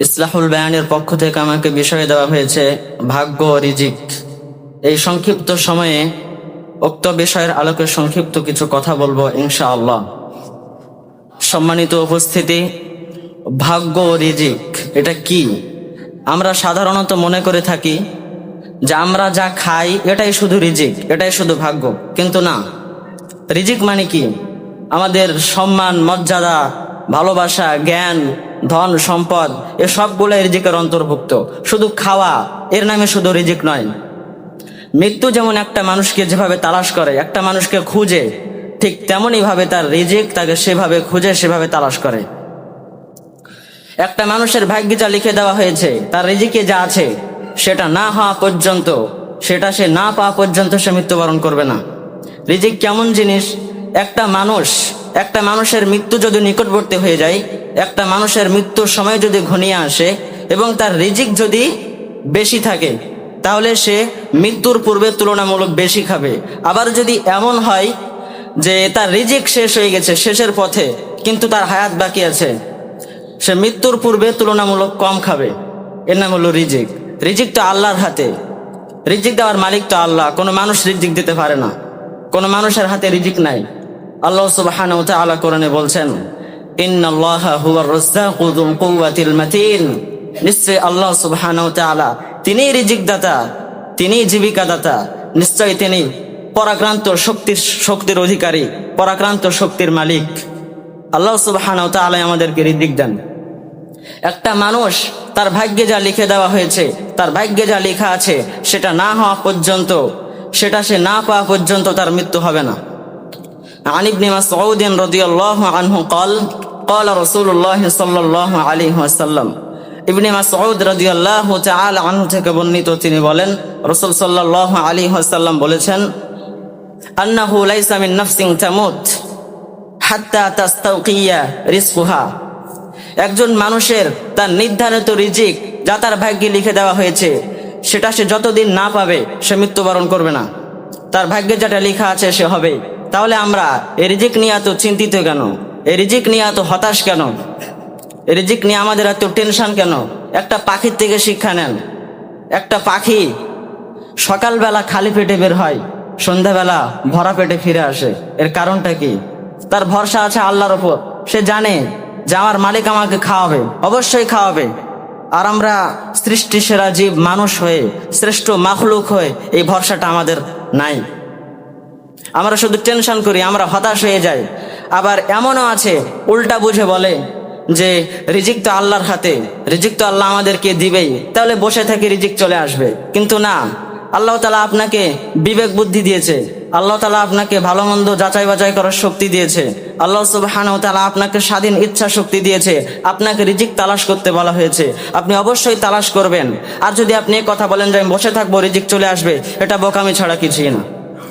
ইসলাহুল বায়ানের পক্ষ থেকে আমাকে বিষয় দেওয়া হয়েছে ভাগ্য ও রিজিক। এই সংক্ষিপ্ত সময়ে উক্ত বিষয়ের আলোকে সংক্ষিপ্ত কিছু কথা বলবো ইনশাআল্লাহ। সম্মানিত উপস্থিতি, ভাগ্য ও রিজিক এটা কি? আমরা সাধারণত মনে করে থাকি যে আমরা যা খাই এটাই শুধু রিজিক, এটাই শুধু ভাগ্য, কিন্তু না। রিজিক মানে কি? আমাদের সম্মান, মর্যাদা, ভালোবাসা, জ্ঞান, ধন সম্পদ এ সবগুলো রিজিকের অন্তর্ভুক্ত। শুধু খাওয়া এর নামে শুধু রিজিক নয়। মৃত্যু যেমন একটা মানুষকে যেভাবে তালাশ করে, একটা মানুষকে খুঁজে, ঠিক তেমনই ভাবে তার রিজিক তাকে সেভাবে খুঁজে, সেভাবে তালাশ করে। একটা মানুষের ভাগ্যে যা লিখে দেওয়া হয়েছে, তার রিজিকে যা আছে, সেটা না হওয়া পর্যন্ত, সেটা সে না পাওয়া পর্যন্ত সে মৃত্যুবরণ করবে না। রিজিক কেমন জিনিস? একটা মানুষের মৃত্যু যদি নিকটবর্তী হয়ে যায়, একটা মানুষের মৃত্যুর সময় যদি ঘনিয়ে আসে এবং তার রিজিক যদি বেশি থাকে, তাহলে সে মৃত্যুর পূর্বে তুলনামূলক বেশি খাবে। আবার যদি এমন হয় যে তার রিজিক শেষ হয়ে গেছে, শেষের পথে, কিন্তু তার হায়াত বাকি আছে, সে মৃত্যুর পূর্বে তুলনামূলক কম খাবে। এর নাম হলো রিজিক। রিজিক তো আল্লাহর হাতে, রিজিক দেওয়ার মালিক তো আল্লাহ। কোনো মানুষ রিজিক দিতে পারে না, কোনো মানুষের হাতে রিজিক নাই। আল্লাহ সুবহানাহু ওয়া তাআলা কোরআনে বলছেন, ইন্নাল্লাহা হুয়ার রাজ্জাকু যুল কুওয়াতিল মাতিন। নিশ্চয়ই আল্লাহ সুবহানাহু ওয়া তাআলা তিনিই রিজিক দাতা, তিনিই জীবিকা দাতা। নিশ্চয়ই তিনি পরাক্রান্ত শক্তির অধিকারী, পরাক্রান্ত শক্তির মালিক। আল্লাহ সুবহানাহু ওয়া তাআলা আমাদেরকে রিজিক দেন। একটা মানুষ তার ভাগ্যে যা লিখে দেওয়া হয়েছে, তার ভাগ্যে যা লেখা আছে, সেটা না হওয়া পর্যন্ত, সেটা সে না পাওয়া পর্যন্ত তার মৃত্যু হবে না। عن ابن مسعود رضي الله عنه قال قال رسول الله صلى الله عليه وسلم। ইবনে মাসউদ রাদিয়াল্লাহু তাআলা আনহু থেকে বর্ণিত, তিনি বলেন, রাসূল সাল্লাল্লাহু আলাইহি ওয়াসাল্লাম বলেছেন, আন্নাহু লাইসা মিন নাফসিন তামুত হাত্তা তাস্তাওকিয়া রিজকুহা। একজন মানুষের তার নির্ধারিত রিজিক যা তার ভাগ্যে লিখে দেওয়া হয়েছে, সেটা সে যতদিন না পাবে সে মৃত্যুবরণ করবে না। তার ভাগ্যে যেটা লেখা আছে সে হবে। তাহলে আমরা এই রিজিক নিয়ে এত চিন্তিত কেন? এই রিজিক নিয়ে এত হতাশ কেন? এই রিজিক নিয়ে আমাদের এত টেনশন কেন? একটা পাখির থেকে শিক্ষা নেন। একটা পাখি সকালবেলা খালি পেটে বের হয়, সন্ধ্যাবেলা ভরা পেটে ফিরে আসে। এর কারণটা কি? তার ভরসা আছে আল্লাহর ওপর। সে জানে যে আমার মালিক আমাকে খাওয়াবে, অবশ্যই খাওয়াবে। আর আমরা সৃষ্টি সেরা জীব মানুষ হয়ে, শ্রেষ্ঠ মাখলুক হয়ে এই ভরসাটা আমাদের নাই। আমরা শুধু টেনশন করি, আমরা হতাশ হয়ে যাই। আবার এমনও আছে উল্টা বুঝে বলে যে রিজিক তো আল্লাহর হাতে, রিজিক তো আল্লাহ আমাদেরকে দিবেই, তাহলে বসে থেকে রিজিক চলে আসবে। কিন্তু না, আল্লাহ তাআলা আপনাকে বিবেক বুদ্ধি দিয়েছে, আল্লাহ তাআলা আপনাকে ভালো মন্দ যাচাই বাছাই করার শক্তি দিয়েছে, আল্লাহ সুবহানাহু ওয়া তাআলা আপনাকে স্বাধীন ইচ্ছা শক্তি দিয়েছে। আপনাকে রিজিক তালাশ করতে বলা হয়েছে, আপনি অবশ্যই তালাশ করবেন। আর যদি আপনি কথা বলেন যে আমি বসে থাকবো রিজিক চলে আসবে, এটা বোকামি ছাড়া কিছুই না,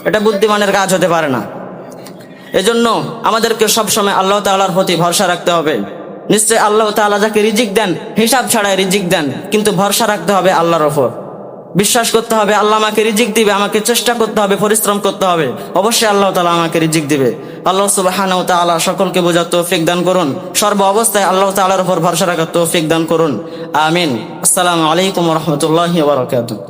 এটা বুদ্ধিমানের কাজ হতে পারে না। এজন্য আমাদেরকে সবসময় আল্লাহ তাআলার প্রতি ভরসা রাখতে হবে। নিশ্চয় আল্লাহ তাআলা যাকে রিজিক দেন হিসাব ছাড়াই রিজিক দেন, কিন্তু ভরসা রাখতে হবে আল্লাহর ওপর। বিশ্বাস করতে হবে আল্লাহ আমাকে রিজিক দিবে, আমাকে চেষ্টা করতে হবে, পরিশ্রম করতে হবে, অবশ্যই আল্লাহ তাআলা আমাকে রিজিক দিবে। আল্লাহ সুবহানাহু ওয়া তাআলা সকলকে বোঝার তৌফিক দান করুন, সর্ব অবস্থায় আল্লাহ তাআলার উপর ভরসা রাখার তৌফিক দান করুন। আমিন। আসসালামু আলাইকুম ওয়া রাহমাতুল্লাহি ওয়া বারাকাতুহু।